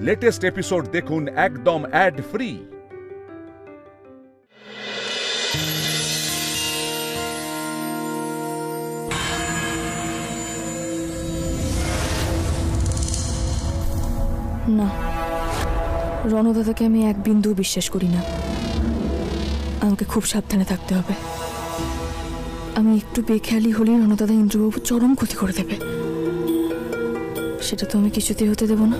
Latest episode দেখুন একদম add free. না, রণদাদাকে আমি এক বিন্দু বিশ্বাস করি না। আমাকে খুব সাবধানে থাকতে হবে। আমি একটু বেখেয়ালি হলেই রণদাদা ইন্দ্রবাবু চরম ক্ষতি করে দেবে। সেটা তো আমি কিছুতেই হতে দেব না।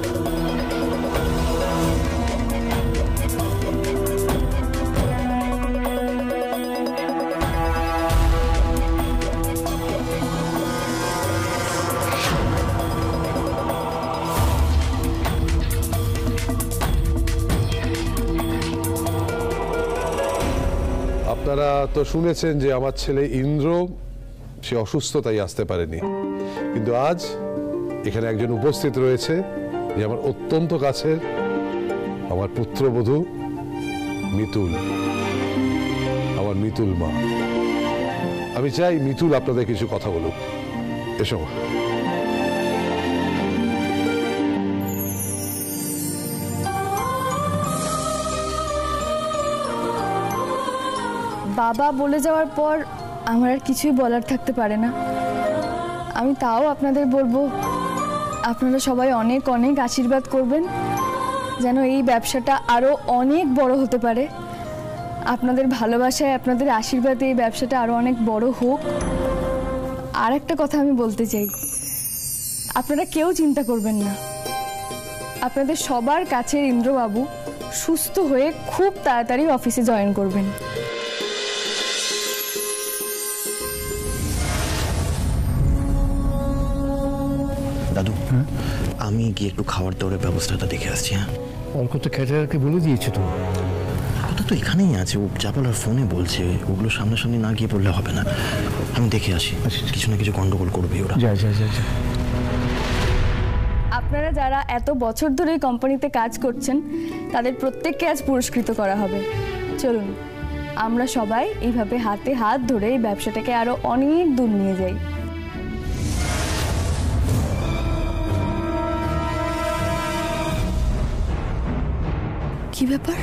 আপনারা তো শুনেছেন যে আমার ছেলে ইন্দ্র সে অসুস্থ, তাই আসতে পারেনি, কিন্তু আজ এখানে একজন উপস্থিত রয়েছে যে আমার অত্যন্ত কাছের আমার পুত্রবধূ মিতুল, আমার মিতুল মা। আমি চাই মিতুল আপনাদের কিছু কথা বলুক। এসো। বাবা বলে যাওয়ার পর আমার আর কিছুই বলার থাকতে পারে না। আমি তাও আপনাদের বলবো, আপনারা সবাই অনেক অনেক আশীর্বাদ করবেন যেন এই ব্যবসাটা আরো অনেক বড় হতে পারে। আপনাদের ভালোবাসায়, আপনাদের আশীর্বাদে এই ব্যবসাটা আরো অনেক বড় হোক। আর একটা কথা আমি বলতে চাই, আপনারা কেউ চিন্তা করবেন না। আপনাদের সবার কাছের ইন্দ্রবাবু সুস্থ হয়ে খুব তাড়াতাড়ি অফিসে জয়েন করবেন। দাদু, আমি গিয়ে একটু খাবার দাবারের ব্যবস্থাটা দেখে আসছি। হ্যাঁ, অল্প তো ক্যাটারারকে বলে দিয়েছো তো? কথা তো এখানেই আছে, ও যা বলার ফোনে বলছে। ওগুলো সামনাসামনি না গিয়ে বললে হবে না। আমি দেখে আসি, কিছু না কিছু গন্ডগোল করবে ওরা। যা যা যা যা। আপনারা যারা এত বছর ধরে এই কোম্পানিতে কাজ করছেন তাদের প্রত্যেককে আজ পুরস্কৃত করা হবে। চলুন আমরা সবাই এইভাবে হাতে হাত ধরে এই ব্যবসাটাকে আরো অনেক দূর নিয়ে যাই। কি ব্যাপার,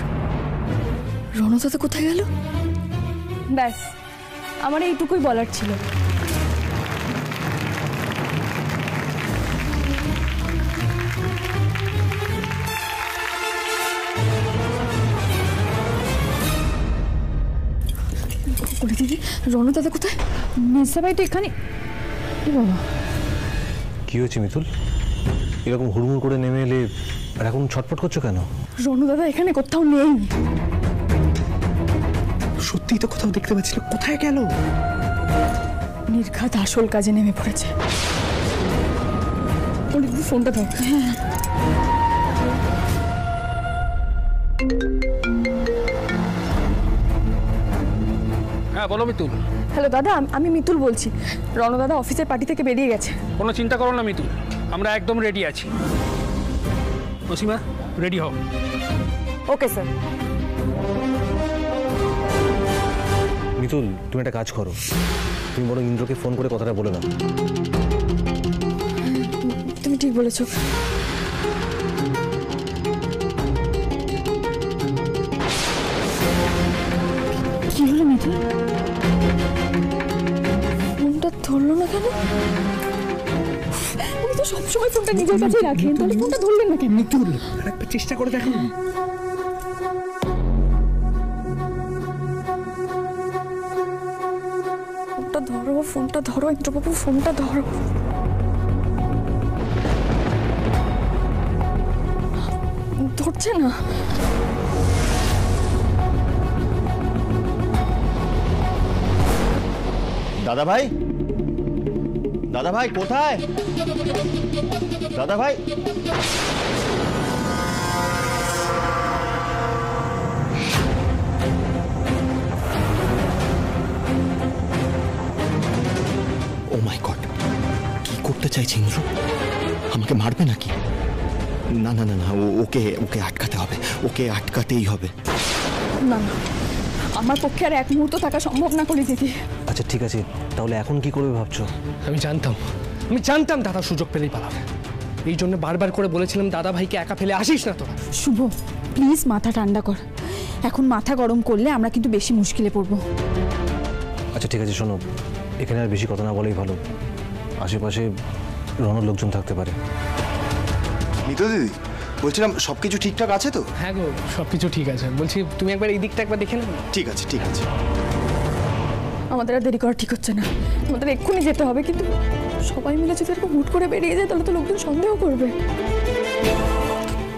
রণদাদা কোথায় গেল? ব্যাস, আমার এইটুকুই বলার ছিল। দিদি, রণদাদা কোথায়? মির্জাভাই তো এখানে। বাবা, কি হয়েছে মিতুল? এরকম হুড়মুড় করে নেমে এলে আর এখন ছটফট করছো কেন? রণদাদা এখানে কোথাও নেই। সত্যিই তো কোথাও দেখতে পাচ্ছিল, কোথায় গেল? নির্ঘাত আসল কাজে নেমে পড়েছে। ফোনটা দাও। হ্যাঁ বলো মিতুল। হ্যালো দাদা, আমি মিতুল বলছি। রণদাদা অফিসের পার্টি থেকে বেরিয়ে গেছে। কোনো চিন্তা করো না মিতুল, আমরা একদম রেডি আছি। অসীমা, রেডি হও। Okay sir. মিতুল, তুমি একটা কাজ করো, তুমি বড় ইন্দ্রকে ফোন করে কথাটা বলে দাও। তুমি ঠিক বলেছো। কি হলো মিতুল? ফোনটা ধরলো না কেন? উনি তো সবসময় ফোনটা নিজের কাছে রাখেন, তাহলে ফোনটা ধরলেন না কেন? মিতুল, আরেকবার চেষ্টা করে দেখো। ফোনটা ধরো, ফোনটা ধরো ইন্দ্রবাবু, ফোনটা ধরো। ধরছে না। দাদা ভাই, দাদা ভাই কোথায়? দাদা ভাই, ও মাই গড, কি করতে চাইছে ইন্দ্র? আমাকে মারবে নাকি? না না না না, ওকে ওকে আটকাতে হবে, ওকে আটকাতেই হবে। না না, আমার পক্ষে আর এক মুহূর্ত থাকা সম্ভব না করে দিদি। আচ্ছা ঠিক আছে, তাহলে এখন কি করবে ভাবছো? আমি জানতাম দাদা সুযোগ পেলেই পালাবে। এই জন্য বারবার করে বলেছিলাম দাদা ভাইকে একা ফেলে আসিস না তোরা। শুভ প্লিজ মাথা ঠান্ডা কর, এখন মাথা গরম করলে আমরা কিন্তু বেশি মুশকিলে পড়বো। আচ্ছা ঠিক আছে, শোনো, এখানে আর বেশি কথা না বলেই ভালো। আশেপাশে রণর লোকজন থাকতে পারে। মিতু দিদি, বলছিলাম সব কিছু ঠিকঠাক আছে তো? হ্যাঁ গো, সব কিছু ঠিক আছে। বলছি তুমি একবার এই দিকটা একবার দেখে নাও। ঠিক আছে ঠিক আছে। আমাদের আর দেরি করা ঠিক হচ্ছে না, আমাদের এক্ষুনি যেতে হবে। কিন্তু সবাই মিলে যদি এরকম হুট করে বেরিয়ে যায় তাহলে তো লোকজন সন্দেহ করবে।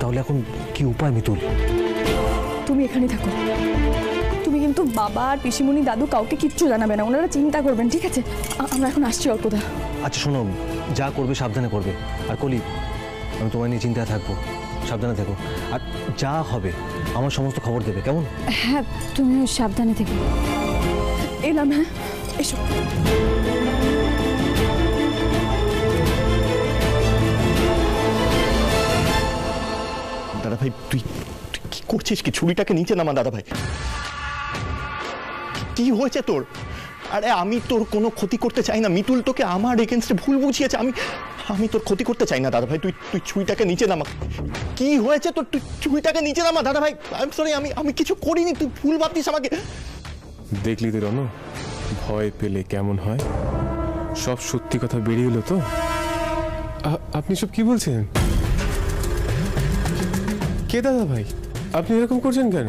তাহলে এখন কি উপায় মিতুল? তুমি এখানেই থাকো, তুমি কিন্তু বাবা আর পিসিমণি দাদু কাউকে কিচ্ছু জানাবে না, ওনারা চিন্তা করবেন, ঠিক আছে? আমরা এখন আসছি অল্পদা। আচ্ছা শোনো, যা করবে সাবধানে করবে। আর কলি, আমি তোমায় নিয়ে চিন্তায় থাকবো, সাবধানে থেকো। আর যা হবে আমার সমস্ত খবর দেবে, কেমন? হ্যাঁ তুমিও সাবধানে থেকো। এলাম, হ্যাঁ এসো। দাদা ভাই তুই কি করছিস? কি ছুরিটাকে নিচে নামা দাদা ভাই। কি হয়েছে তোর? আরে আমি তোর কোনো ক্ষতি করতে চাই না। মিতুল তোকে আমার এগেনস্টে ভুল বুঝিয়েছে। আমি তোর ক্ষতি করতে চাই না দাদা ভাই। তুই ছুরিটাকে নিচে নামা। কি হয়েছে তোর? তুই ছুরিটাকে নিচে নামা দাদা ভাই। আই এম সরি, আমি কিছু করিনি। তুই ভুল ভাবছিস আমাকে। দেখলি তো রণ, ভয় পেলে কেমন হয়। সব সত্যি কথা বেরিয়ে এলো তো। আপনি সব কি বলছেন? কে দাদা ভাই? আপনি এরকম করছেন কেন?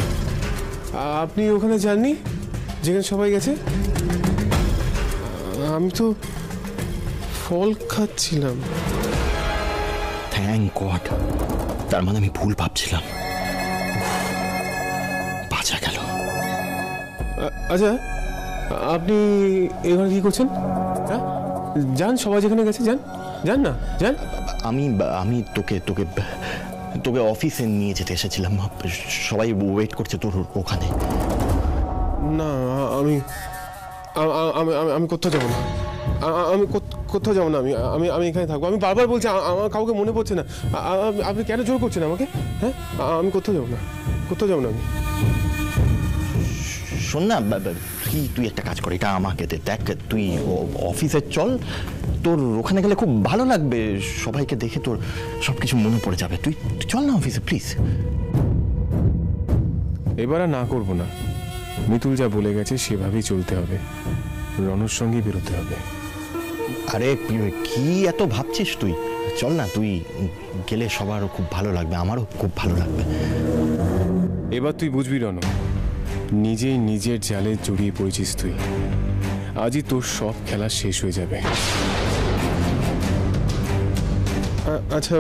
আপনি ওখানে যাননি যেখানে সবাই গেছে? আমি তো ফল খাচ্ছিলাম। থ্যাংক গড, তার মানে আমি ভুল ভাবছিলাম। বাঁচা গেল। আচ্ছা আপনি এখানে কি করছেন? যান, সবাই যেখানে গেছে যান, যান না যান। আমি তোকে অফিসে নিয়ে যেতে এসেছিলাম। সবাই ওয়েট করছে তোর ওখানে। না আমি আমি কোথাও যাবো না। আমি কোথাও যাবো না। আমি এখানে থাকবো। আমি বারবার বলছি, আমার কাউকে মনে পড়ছে না। আপনি কেন জোর করছেন আমাকে? হ্যাঁ আমি কোথাও যাবো না, কোথাও যাবো না আমি। শোন না, তুই একটা কাজ কর, এটা আমাকে দে। দেখ, তুই অফিসে চল, তোর ওখানে গেলে খুব ভালো লাগবে। সবাইকে দেখে তোর সবকিছু মনে পড়ে যাবে। তুই চল না অফিসে প্লিজ। এবার আর না করবো না। মিতুল যা বলে গেছে সেভাবেই চলতে হবে। রণর সঙ্গেই বেরোতে হবে। আরে কি এত ভাবছিস তুই? চল না, তুই গেলে সবারও খুব ভালো লাগবে, আমারও খুব ভালো লাগবে। এবার তুই বুঝবি রণ, নিজেই নিজের জালে জড়িয়ে পড়েছিস তুই। আজই তোর সব খেলা শেষ হয়ে যাবে। আচ্ছা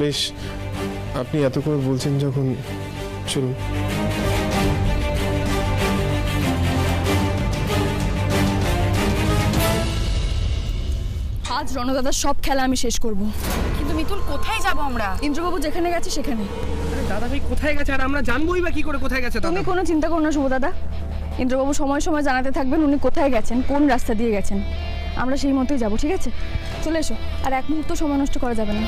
বেশ, আপনি এত করে বলছেন যখন, চলুন। আজ রণদাদার সব খেলা আমি শেষ করব। কিন্তু মিতুল কোথায় যাব আমরা? ইন্দ্রবাবু যেখানে গেছে সেখানে। দাদা ভাই কোথায় গেছে আর আমরা জানবোই বা কি করে কোথায় গেছে? তুমি কোনো চিন্তা করো না শুভ দাদা, ইন্দ্রবাবু সময় সময় জানাতে থাকবেন উনি কোথায় গেছেন, কোন রাস্তা দিয়ে গেছেন। আমরা সেই মতোই যাব, ঠিক আছে? চলে এসো, আর এক মুহূর্ত সময় নষ্ট করা যাবে না।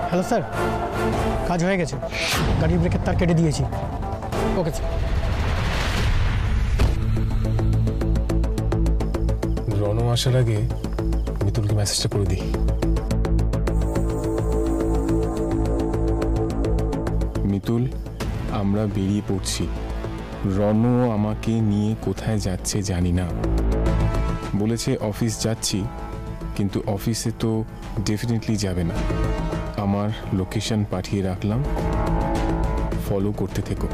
হ্যালো স্যার, কাজ হয়ে গেছে। গাড়ির ব্রেকের তার কেটে দিয়েছি। Okay sir. রণ আসার আগে মিতুলকে মেসেজটা করে দিই। মিতুল, আমরা বেরিয়ে পড়ছি। রণ আমাকে নিয়ে কোথায় যাচ্ছে জানি না। বলেছে অফিস যাচ্ছি, কিন্তু অফিসে তো ডেফিনেটলি যাবে না। আমার লোকেশন পাঠিয়ে রাখলাম, ফলো করতে থেকো।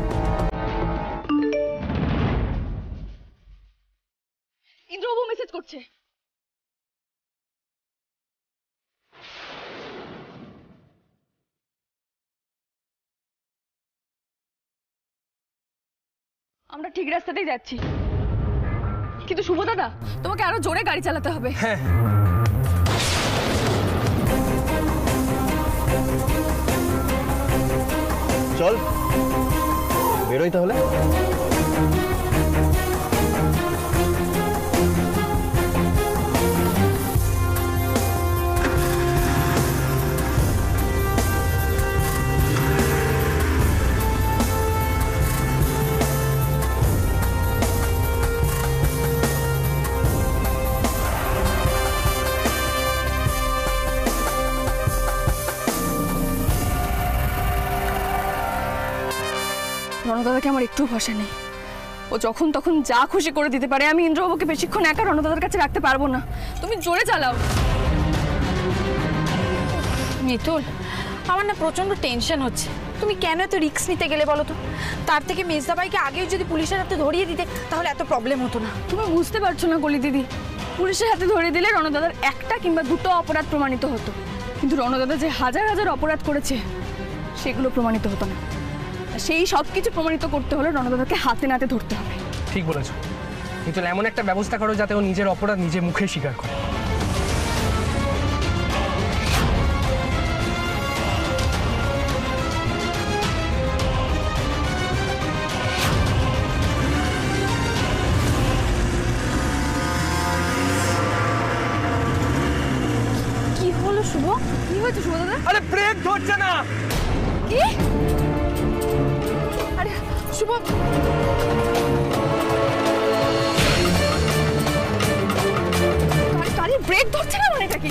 ইন্দ্রবাবু মেসেজ করছে। আমরা ঠিক রাস্তাতেই যাচ্ছি, কিন্তু শুভ দাদা তোমাকে আরো জোরে গাড়ি চালাতে হবে। হ্যাঁ চল বেরোই তাহলে। রণদাদাকে আমার একটু ভরসা নেই। ও যখন তখন যা খুশি করে দিতে পারে। আমি ইন্দ্রবাবুকে বেশিক্ষণ একা রণদাদার কাছে রাখতে পারবো না। তুমি জোরে চালাও। মিতুল, আমার না প্রচন্ড টেনশন হচ্ছে। তুমি কেন এত রিস্ক নিতে গেলে বলো তো? তার থেকে মেজদাবাইকে আগেও যদি পুলিশের হাতে ধরিয়ে দিতে তাহলে এত প্রবলেম হতো না। তুমি বুঝতে পারছো না কলি দিদি, পুলিশের হাতে ধরিয়ে দিলে রণদাদার একটা কিংবা দুটো অপরাধ প্রমাণিত হতো, কিন্তু রণদাদা যে হাজার হাজার অপরাধ করেছে সেগুলো প্রমাণিত হতো না। সেই সব কিছু প্রমাণিত করতে হলে রণদাদাকে হাতে নাতে ধরতে হবে। ঠিক বলেছো, কিন্তু এমন একটা ব্যবস্থা করো যাতে ও নিজের অপরাধ নিজে মুখে স্বীকার করে। কি হলো শুভ? কি হয়েছে শুভ দাদা? আরে ব্রেক ধরছে না। কি? আরে শুভ, গাড়ি ব্রেক ধরছে না মানে এটা কি?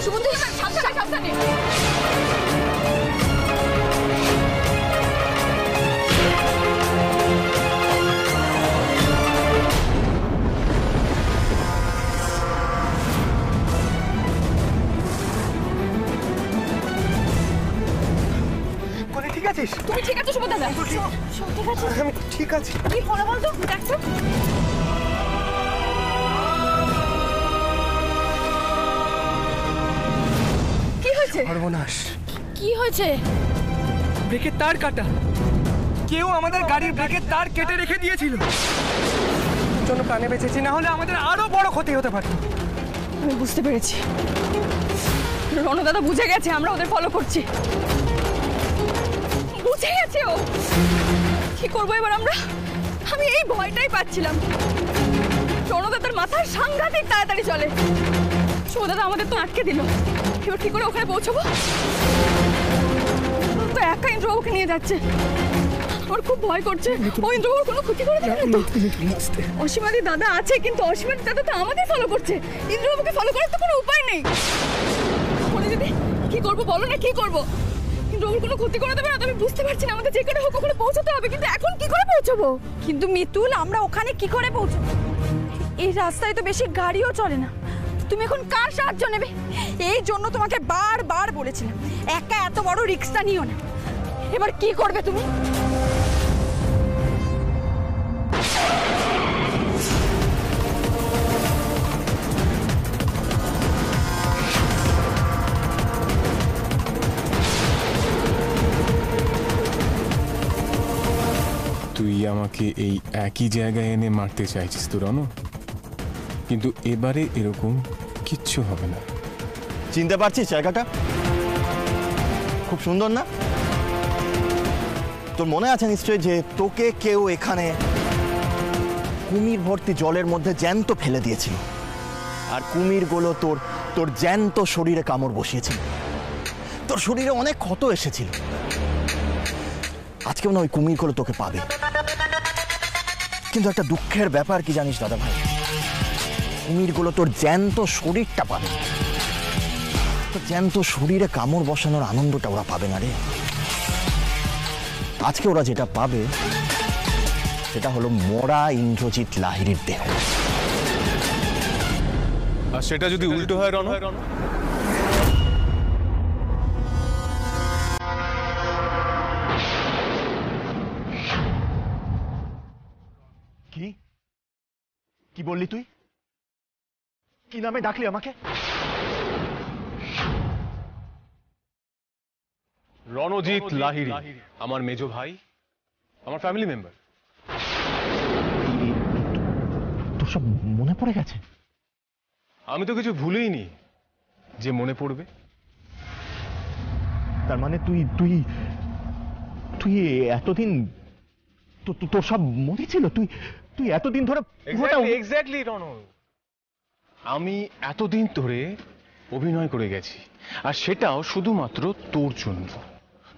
শুভ তুই সাবধানে সাবধানে। ঠিক আছিস? তুমি ঠিক আছো শুভ দাদা? ঠিক আছে, আমি ঠিক আছি। কি হলো বলতো? দেখছো কি হয়েছে? সর্বনাশ। কি হয়েছে? ব্রেকের তার কাটা। কেউ আমাদের গাড়ির ব্রেকের তার কেটে রেখে দিয়েছিল। জন্য প্রাণে বেঁচেছি, না হলে আমাদের আরো বড় ক্ষতি হতে পারত। আমি বুঝতে পেরেছি, রণদাদা বুঝে গেছে আমরা ওদের ফলো করছি। বুঝে গেছে ও। কি করবো এবার আমরা? আমি এই ভয়টাই পাচ্ছিলাম। রণদাদার মাথায় সাংঘাতিক তাড়াতাড়ি চলে। শুভদাদা আমাদের তো আটকে দিল, এবার কি করে ওখানে পৌঁছবো? তো একা ইন্দ্রবাবুকে নিয়ে যাচ্ছে, আমার খুব ভয় করছে। ও ইন্দ্রবাবুর কোনো ক্ষতি করে দেবে না তো? অসীমাদি দাদা আছে, কিন্তু অসীমাদি দাদা তো আমাদের ফলো করছে, ইন্দ্রবাবুকে ফলো করার তো কোনো উপায় নেই। দিদি কি করবো বলো না, কি করবো? ইন্দ্রবাবুর কোনো ক্ষতি করে দেবে না তো? আমি বুঝতে পারছি না, আমাদের যে করে হোক ওখানে পৌঁছাতে হবে, কিন্তু এখন কি করে পৌঁছবো? কিন্তু মিতুল, আমরা ওখানে কি করে পৌঁছবো? এই রাস্তায় তো বেশি গাড়িও চলে না। তুমি এখন কার সাহায্য নেবে? এই জন্য তোমাকে বারবার বলেছিলাম একা এত বড় রিস্কটা নিও না। এবার কি করবে তুমি? তুই আমাকে এই একই জায়গায় এনে মারতে চাইছিস তো রণ, কিন্তু এবারে এরকম কিচ্ছু হবে না। চিনতে পারছিস জায়গাটা? খুব সুন্দর না? তোর মনে আছে নিশ্চয় যে তোকে কেউ এখানে কুমির ভর্তি জলের মধ্যে জ্যান্ত ফেলে দিয়েছিল, আর কুমিরগুলো তোর জ্যান্ত শরীরে কামড় বসিয়েছিল, তোর শরীরে অনেক ক্ষত এসেছিল। আজকেও না ওই কুমিরগুলো তোকে পাবে, কিন্তু একটা দুঃখের ব্যাপার কি জানিস দাদা ভাই? কুমিরগুলো তোর জ্যান্ত শরীরটা পাবে, তোর জ্যান্ত শরীরে কামড় বসানোর আনন্দটা ওরা পাবে না রে। আজকে ওরা যেটা পাবে সেটা হলো মরা ইন্দ্রজিৎ লাহিড়ীর দেহ। আর সেটা যদি উল্টো হয় রণ? কি কি বললি তুই? কি নামে ডাকলি আমাকে? রণজিৎ লাহিড়ী, আমার মেজো ভাই, আমার ফ্যামিলি মেম্বার। তোর সব মনে পড়ে গেছে? আমি তো কিছু ভুলেইনি যে মনে পড়বে। তার মানে তুই তুই তুই এতদিন তোর সব মনে ছিল? তুই তুই এতদিন ধরে এক্স্যাক্টলি রণ, আমি এতদিন ধরে অভিনয় করে গেছি, আর সেটাও শুধুমাত্র তোর জন্য।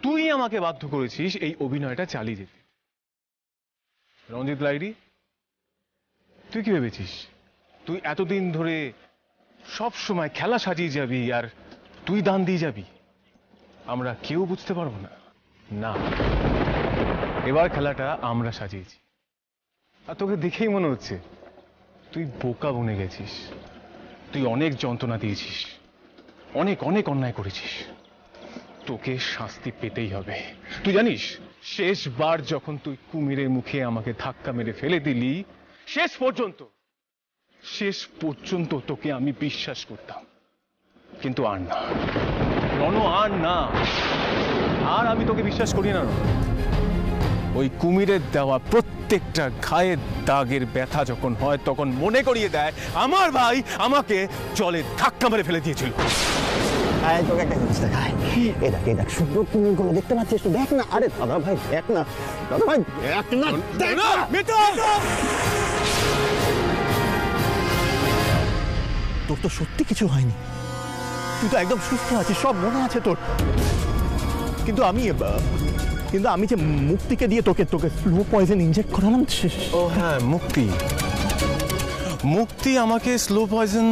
তুই আমাকে বাধ্য করেছিস এই অভিনয়টা চালিয়ে যেতে। রণজিৎ লাহিড়ী, তুই কি ভেবেছিস তুই এতদিন ধরে সব সময় খেলা সাজিয়ে যাবি আর তুই দান দিয়ে যাবি? আমরা কেউ বুঝতে পারবো না। না, এবার খেলাটা আমরা সাজিয়েছি, আর তোকে দেখেই মনে হচ্ছে তুই বোকা বনে গেছিস। তুই অনেক যন্ত্রণা দিয়েছিস, অনেক অনেক অন্যায় করেছিস, তোকে শাস্তি পেতেই হবে। তুই জানিস শেষবার যখন তুই কুমিরের মুখে আমাকে ধাক্কা মেরে ফেলে দিলি, শেষ পর্যন্ত তোকে আমি বিশ্বাস করতাম, কিন্তু আর না রণ, আর না, আর আমি তোকে বিশ্বাস করি না। ওই কুমিরের দেওয়া প্রত্যেকটা ঘায়ের দাগের ব্যথা যখন হয় তখন মনে করিয়ে দেয় আমার ভাই আমাকে জলে ধাক্কা মেরে ফেলে দিয়েছিল। তোকে একটা জিনিস দেখায়, দেখ শুধু কুমিরগুলো দেখতে পাচ্ছিস, দেখ না। আরে দাদা ভাই দেখ না, দাদা ভাই দেখ না। তোর তো সত্যি কিছু হয়নি, তুই তো একদম সুস্থ আছিস, সব মনে আছে তোর। কিন্তু আমি যে মুক্তিকে দিয়ে তোকে স্লো পয়জন ইনজেক্ট করালাম। ও হ্যাঁ, মুক্তি আমাকে স্লো পয়জন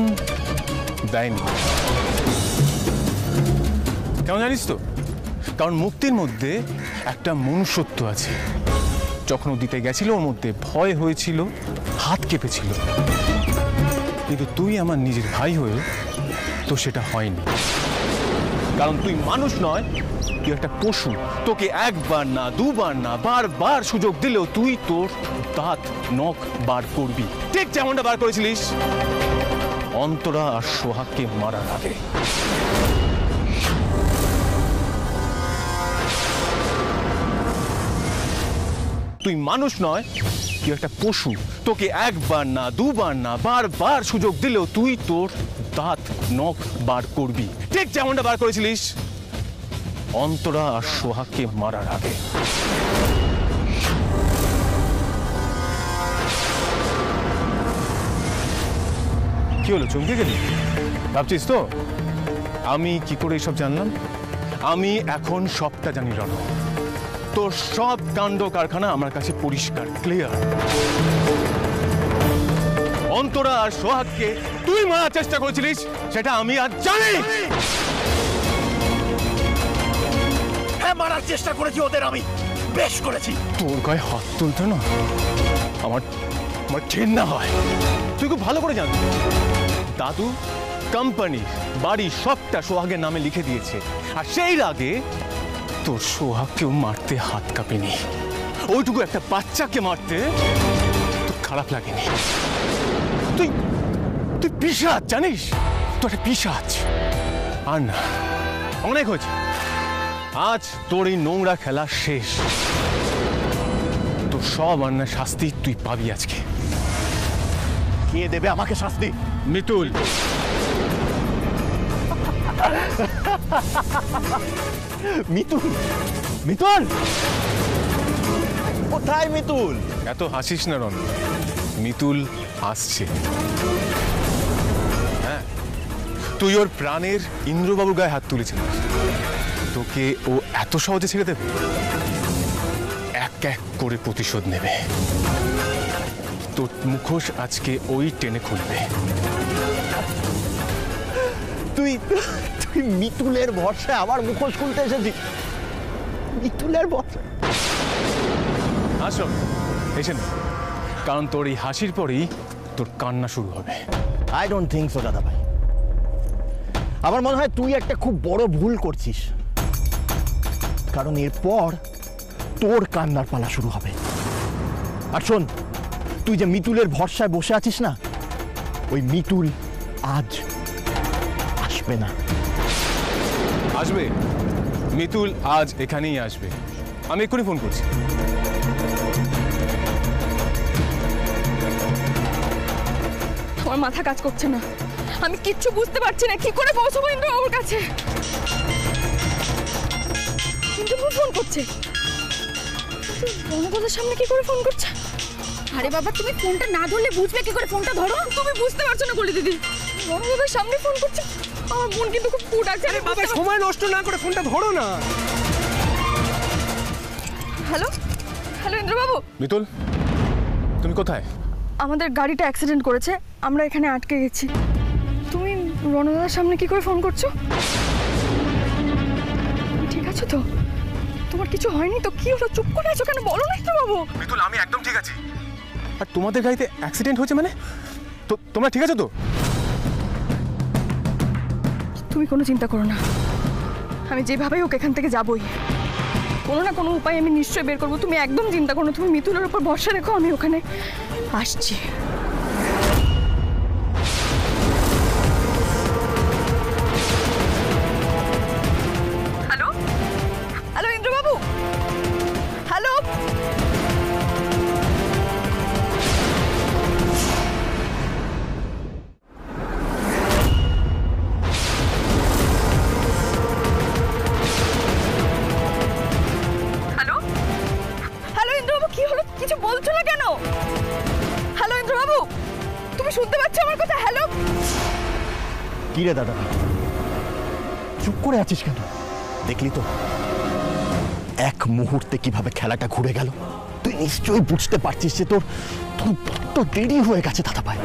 দেয়নি। কেমন জানিস তো? কারণ মুক্তির মধ্যে একটা মনুষ্যত্ব আছে। যখন ও দিতে গেছিল ওর মধ্যে ভয় হয়েছিল, হাত কেঁপেছিল, কিন্তু তুই আমার নিজের ভাই হয়ে তো সেটা হয়নি। কারণ তুই মানুষ নয়, তুই একটা পশু। তোকে একবার না, দুবার না, বারবার সুযোগ দিলেও তুই তোর দাঁত নখ বার করবি, ঠিক যেমনটা বার করেছিলিস অন্তরা আর সোহাগকে মারার আগে। তুই মানুষ নয়, তুই একটা পশু। তোকে একবার না, দুবার না, বারবার সুযোগ দিলেও তুই তোর দাঁত নখ বার করবি, ঠিক যেমনটা বার করেছিলিস অন্তরা আর সোহাগকে মারার আগে। কি হলো, চমকে গেলি? ভাবছিস তো আমি কি করে এসব জানলাম? আমি এখন সবটা জানি রণ। তোর সব কাণ্ড কারখানা আমার কাছে পরিষ্কার, ক্লিয়ার। অন্তরা আর সোহাগকে তুই মারার চেষ্টা করেছিলিস সেটা আমি আর জানি। হ্যাঁ, মারার চেষ্টা করেছি ওদের, আমি বেশ করেছি। তোর গায়ে হাত তুলতে না আমার ঘৃণা হয়। তুই খুব ভালো করে জানিস দাদু কোম্পানি বাড়ি সবটা সোহাগের নামে লিখে দিয়েছে, আর সেই আগে তোর সোহাগকেও মারতে হাত কাঁপেনি। ওইটুকু একটা বাচ্চাকে মারতে তোর খারাপ লাগেনি। তুই পিশাচ, জানিস? তোর একটা পিশাচ। আর না, অনেক হয়েছে। আজ তোর এই নোংরা খেলা শেষ। তোর সব অন্যায় শাস্তি তুই পাবি আজকে। কে দেবে আমাকে শাস্তি? মিতুল। মিতুল কোথায়? মিতুল এত হাসিস না রণ, মিতুল আসছে। হ্যাঁ, তুই ওর প্রাণের ইন্দ্রবাবুর গায়ে হাত তুলেছিলিস, তোকে ও এত সহজে ছেড়ে দেবে? এক এক করে প্রতিশোধ নেবে। তোর মুখোশ আজকে ওই টেনে খুলবে। তুই মিতুলের ভরসায় আমার মুখোশ খুলতে এসেছিস? মিতুলের ভরসা? আসো, এসে নে, কারণ তোর এই হাসির পরেই তোর কান্না শুরু হবে। আই ডোন্ট থিঙ্ক সো দাদা ভাই। আমার মনে হয় তুই একটা খুব বড় ভুল করছিস, কারণ এরপর তোর কান্নার পালা শুরু হবে। আর শোন, তুই যে মিতুলের ভরসায় বসে আছিস না, ওই মিতুল আজ আসবে না। আসবে, মিতুল আজ এখানেই আসবে। আমি এক্ষুনি ফোন করছি। আমার মাথা কাজ করছে না, আমি কিচ্ছু বুঝতে পারছি না কি করে পৌঁছবো ইন্দ্রবাবুর কাছে। ইন্দ্রবাবু ফোন করছে, রণদাদার সামনে কি করে ফোন করছে? আরে বাবা, তুমি ফোনটা না ধরলে বুঝবে কি করে? ফোনটা ধরো। তুমি বুঝতে পারছো না বলে দিদি, রণদাদার সামনে ফোন করছে। আমার মন কিন্তু খুব ফুট আছে। আরে বাবা, সময় নষ্ট না করে ফোনটা ধরো না। Hello hello ইন্দ্রবাবু। মিতুল, তুমি কোথায়? আমাদের গাড়িটা অ্যাক্সিডেন্ট করেছে, আমরা এখানে আটকে গেছি। তুমি রণদাদার সামনে কি করে ফোন করছো? ঠিক আছে তো? তোমার কিছু হয়নি তো? কি হলো, চুপ করে আছো কেন? বলো না বাবু। মিতুল, আমি একদম ঠিক আছি। আর তোমাদের গাড়িতে অ্যাক্সিডেন্ট হয়েছে মানে? তো তোমরা ঠিক আছো তো? তুমি কোনো চিন্তা করো না, আমি যেভাবেই ওকে এখান থেকে যাবই, কোনো না কোনো উপায় আমি নিশ্চয়ই বের করবো। তুমি একদম চিন্তা করো না, তুমি মিতুলের উপর ভরসা রেখো, আমি ওখানে আসছি। হ্যালো হ্যালো ইন্দ্রবাবু, হ্যালো। কি হলো, কিছু বলছো না কেন? হ্যালো ইন্দ্রবাবু, তুমি শুনতে পাচ্ছ আমার কথা? হ্যালো। কি রে দাদা, চুপ করে আছিস কেন? দেখলি তো এক মুহূর্তে কিভাবে খেলাটা ঘুরে গেল। তুই নিশ্চয়ই বুঝতে পারছিস যে তোর বড্ড দেরি হয়ে গেছে দাদা ভাই।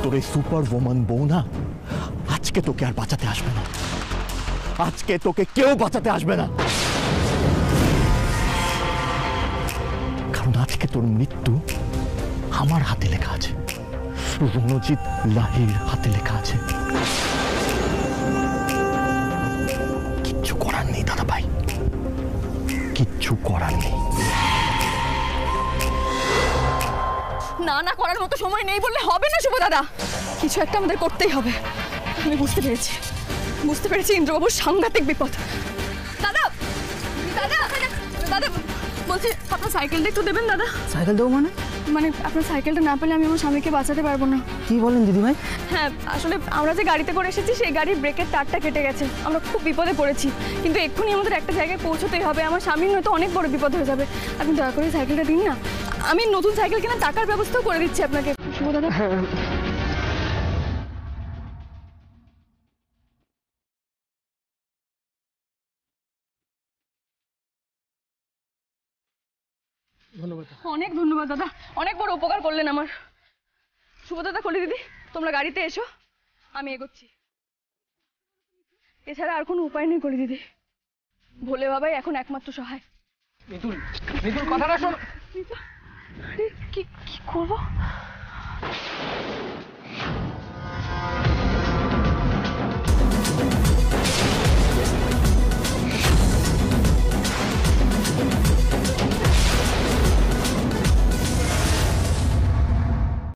তোর এই সুপার ওম্যান বউ না আজকে তোকে আর বাঁচাতে আসবে না, আজকে তোকে কেউ বাঁচাতে আসবে না। কারণ আজকে তোর মৃত্যু আমার হাতে লেখা আছে, রণজিৎ লাহিড়ীর হাতে লেখা আছে। কিচ্ছু করার নেই দাদা ভাই, কিচ্ছু করার নেই। না না করার মতো সময় নেই বললে হবে না শুভ দাদা, কিছু একটা আমাদের করতেই হবে। আমি বুঝতে পেরেছি ইন্দ্রবাবুর সাংঘাতিক বিপদ। দাদা দাদা দাদা বলছি, আপনার সাইকেলটা একটু দেবেন দাদা। সাইকেল দেবো মানে? মানে আপনার সাইকেলটা না পেলে আমি আমার স্বামীকে বাঁচাতে পারবো না। কি বলেন দিদিভাই? হ্যাঁ, আসলে আমরা যে গাড়িতে করে এসেছি সেই গাড়ির ব্রেকের তারটা কেটে গেছে, আমরা খুব বিপদে পড়েছি, কিন্তু এক্ষুনি আমাদের একটা জায়গায় পৌঁছতেই হবে। আমার স্বামীর হয়তো অনেক বড় বিপদ হয়ে যাবে, আপনি দয়া করে সাইকেলটা দিন না। আমি নতুন সাইকেল কেনার টাকার ব্যবস্থাও করে দিচ্ছি আপনাকে। শুভ দাদা, ধন্যবাদ। অনেক ধন্যবাদ দাদা, অনেক বড় উপকার করলেন আমার। শুভ দাদা, কলি দিদি, তোমরা গাড়িতে এসো, আমি এগোচ্ছি। এছাড়া আর কোনো উপায় নেই কলি দিদি, ভোলে বাবাই এখন একমাত্র সহায়। মিতুল, মিতুল কথাটা শোন। কি করবো?